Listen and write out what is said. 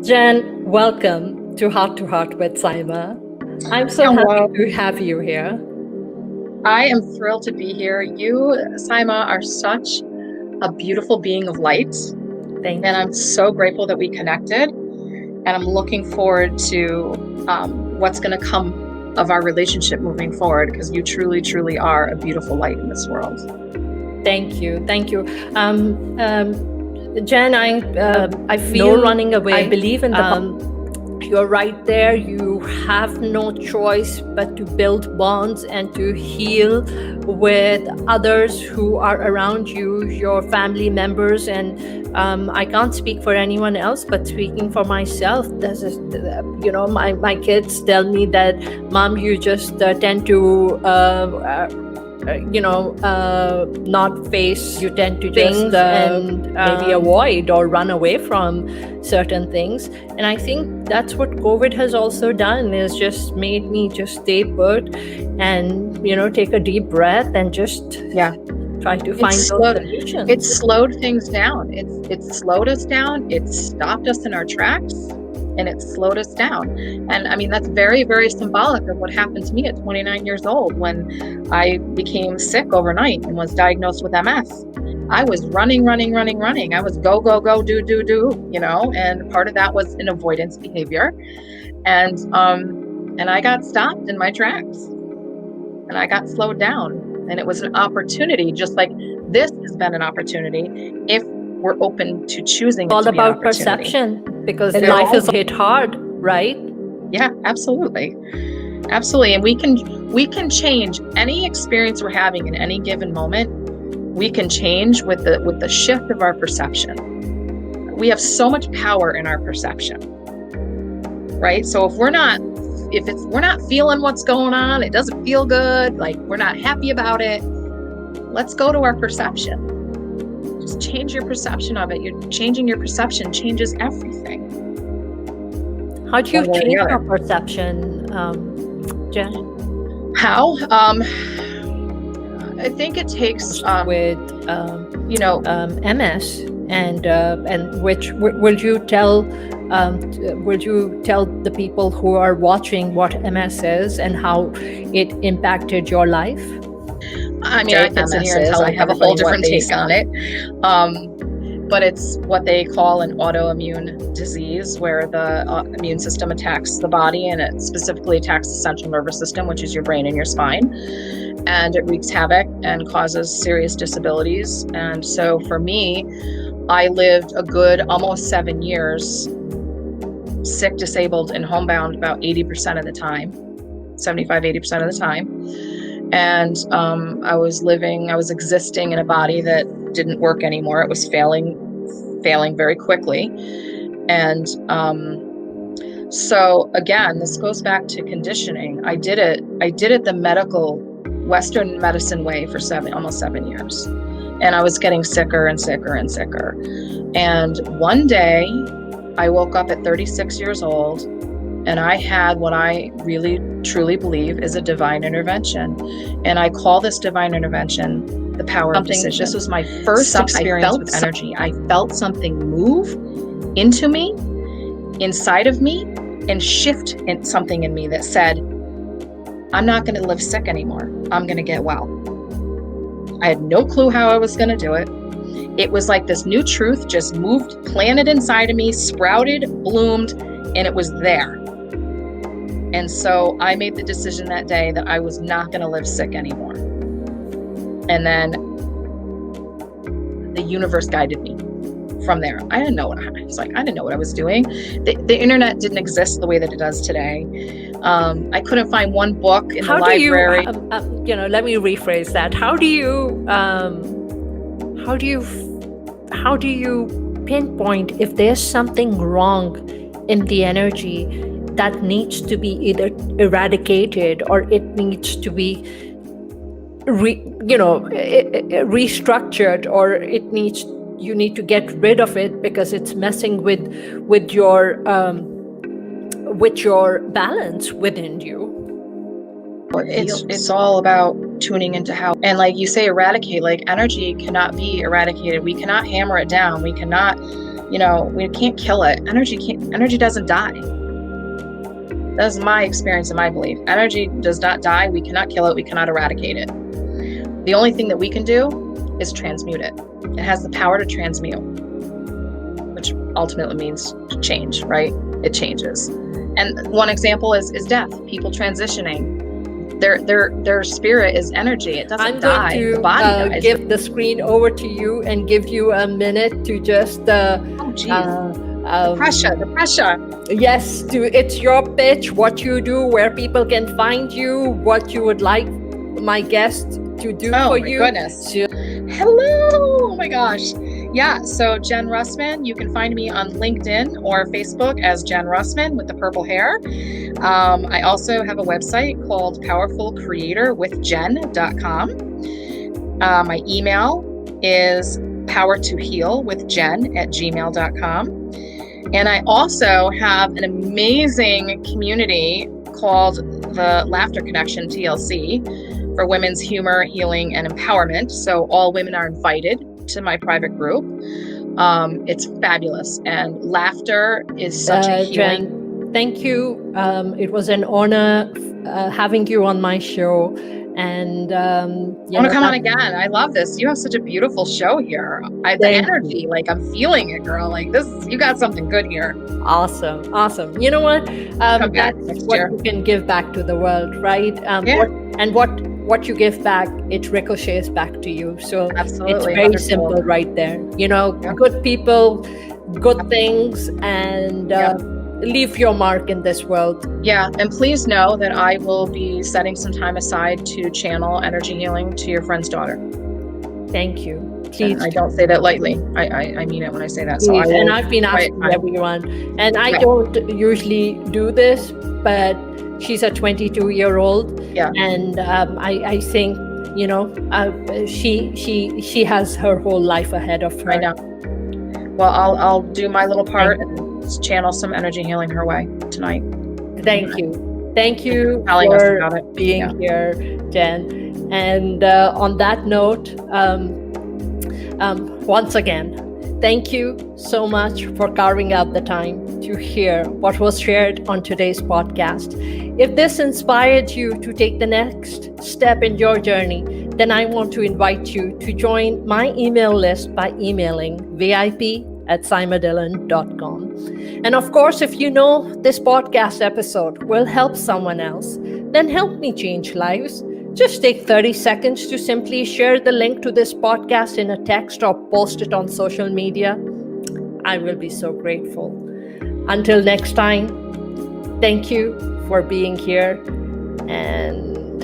Jen, welcome to Heart with Saima. I'm so happy Hello. to have you here. I am thrilled to be here. You, Saima, are such a beautiful being of light, Thank and you. I'm so grateful that we connected. And I'm looking forward to what's going to come of our relationship moving forward, because you truly, truly are a beautiful light in this world. Thank you. Thank you. Jen, I feel No running away. I believe in you're right there. You have no choice but to build bonds and to heal with others who are around you, your family members. And I can't speak for anyone else, but speaking for myself, this is, my kids tell me that, Mom, you just tend to not face, you tend to just maybe avoid or run away from certain things. And I think that's what COVID has also done, is just made me just stay put and take a deep breath and just try to find those solutions. It slowed things down. It slowed us down. It stopped us in our tracks, and it slowed us down. And I mean, that's very, very symbolic of what happened to me at 29 years old when I became sick overnight and was diagnosed with MS. I was running. I was go, do, and part of that was an avoidance behavior. And I got stopped in my tracks, and I got slowed down. And it was an opportunity, just like this has been an opportunity, if we're open to choosing it all to be an about opportunity. perception, because life is hit hard, right? Yeah, absolutely. Absolutely. And we can change any experience we're having in any given moment. We can change with the shift of our perception. We have so much power in our perception, right? So if we're not feeling what's going on, it doesn't feel good, like we're not happy about it, let's go to our perception. Just change your perception of it. You're changing your perception changes everything. How do you change your perception, Jen? How? I think it takes with MS, and which would you tell the people who are watching what MS is and how it impacted your life? I mean, I can sit here and tell I have a whole different take on it. But it's what they call an autoimmune disease, where the immune system attacks the body, and it specifically attacks the central nervous system, which is your brain and your spine. And it wreaks havoc and causes serious disabilities. And so for me, I lived a good almost 7 years sick, disabled, and homebound about 80% of the time, 75-80% of the time. And I was existing in a body that didn't work anymore. It was failing very quickly. And so again, this goes back to conditioning. I did it the medical Western medicine way for almost 7 years. And I was getting sicker and sicker and sicker. And one day I woke up at 36 years old, and I had what I really truly believe is a divine intervention. And I call this divine intervention the power of decision. This was my first experience with energy. I felt something move into me, inside of me, and shift something in me that said, I'm not going to live sick anymore. I'm going to get well. I had no clue how I was going to do it. It was like this new truth just moved, planted inside of me, sprouted, bloomed, and it was there. And so I made the decision that day that I was not going to live sick anymore. And then the universe guided me from there. I didn't know what I was doing. The internet didn't exist the way that it does today. I couldn't find one book in the library. Let me rephrase that. How do you pinpoint if there's something wrong in the energy that needs to be either eradicated or it needs to be restructured, or you need to get rid of it because it's messing with your balance within you? It's all about tuning into how, and like you say, eradicate. Like energy cannot be eradicated. We cannot hammer it down. We cannot We can't kill it. Energy doesn't die. That's my experience and my belief. Energy does not die. We cannot kill it. We cannot eradicate it. The only thing that we can do is transmute it. It has the power to transmute, which ultimately means change, right? It changes. And one example is death. People transitioning. Their spirit is energy. It doesn't die. I'm The body going to dies. give the screen over to you and give you a minute to just the pressure. Yes, it's your pitch, what you do, where people can find you, what you would like my guest to do for you. Oh my goodness. Hello. Oh my gosh. Yeah. So Jen Russman, you can find me on LinkedIn or Facebook as Jen Russman with the purple hair. I also have a website called powerfulcreatorwithjen.com. My email is powertohealwithjen@gmail.com. And I also have an amazing community called the Laughter Connection TLC for women's humor, healing, and empowerment. So all women are invited to my private group. It's fabulous. And laughter is such a healing. Jen, thank you. It was an honor having you on my show. And I want to come on again. I love this. You have such a beautiful show here. The energy, like I'm feeling it, girl. Like this, you got something good here. Awesome. You know what? That's what you can give back to the world, right? What you give back, it ricochets back to you. So absolutely, it's very simple right there. Good people, good things, and leave your mark in this world. Yeah, and please know that I will be setting some time aside to channel energy healing to your friend's daughter. Thank you. Please. And I don't say that lightly. I mean it when I say that. So and I've been asking everyone, and I don't usually do this, but she's a 22-year-old, and I think she has her whole life ahead of her. I know. Well, I'll do my little part and channel some energy healing her way tonight. Thank you for being here, Jen. And on that note, once again, thank you so much for carving out the time to hear what was shared on today's podcast. If this inspired you to take the next step in your journey, then I want to invite you to join my email list by emailing vip@saimadhillon.com. And of course, if you know this podcast episode will help someone else, then help me change lives. Just take 30 seconds to simply share the link to this podcast in a text or post it on social media. I will be so grateful. Until next time, thank you for being here, and